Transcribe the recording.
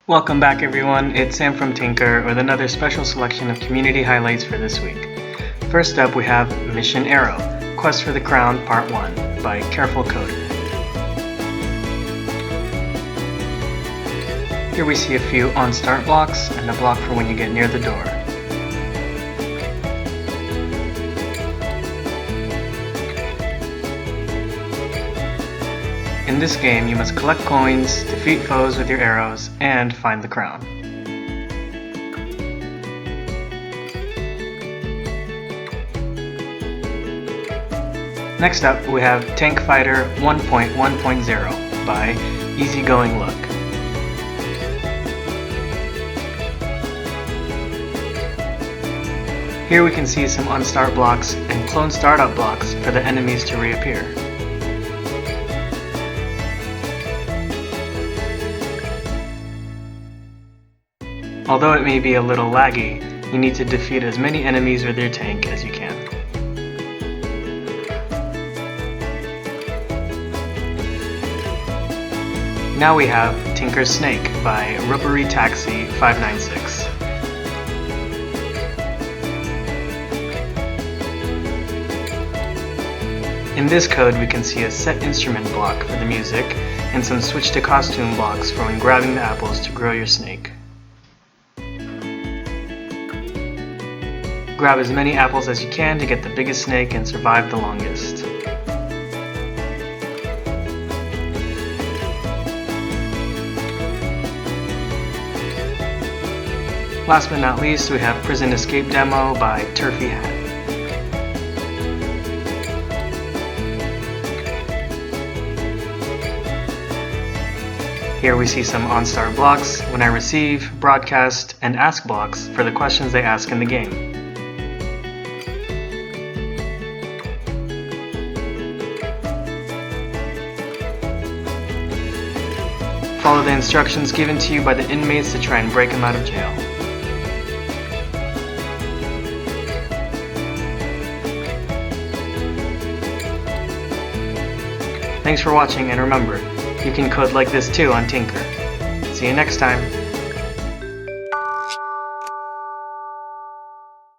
Welcome back everyone, it's Sam from Tynker with another special selection of community highlights for this week. First up we have Mission Arrow, Quest for the Crown Part 1 by Carfull Coder. Here we see a few on-start blocks and a block for when you get near the door. In this game, you must collect coins, defeat foes with your arrows, and find the crown. Next up, we have Tank Fighter 1.1.0 by Easygoing Look. Here we can see some on-start blocks and clone startup blocks for the enemies to reappear. Although it may be a little laggy, you need to defeat as many enemies with your tank as you can. Now we have Tynker's Snake by Rubbery Taxi 596. In this code we can see a set instrument block for the music and some switch to costume blocks for when grabbing the apples to grow your snake. Grab as many apples as you can to get the biggest snake and survive the longest. Last but not least, we have Prison Escape Demo by TurfyHat. Here we see some on-start blocks, when I receive, broadcast, and ask blocks for the questions they ask in the game. Follow the instructions given to you by the inmates to try and break them out of jail. Thanks for watching, and remember, you can code like this too on Tynker. See you next time!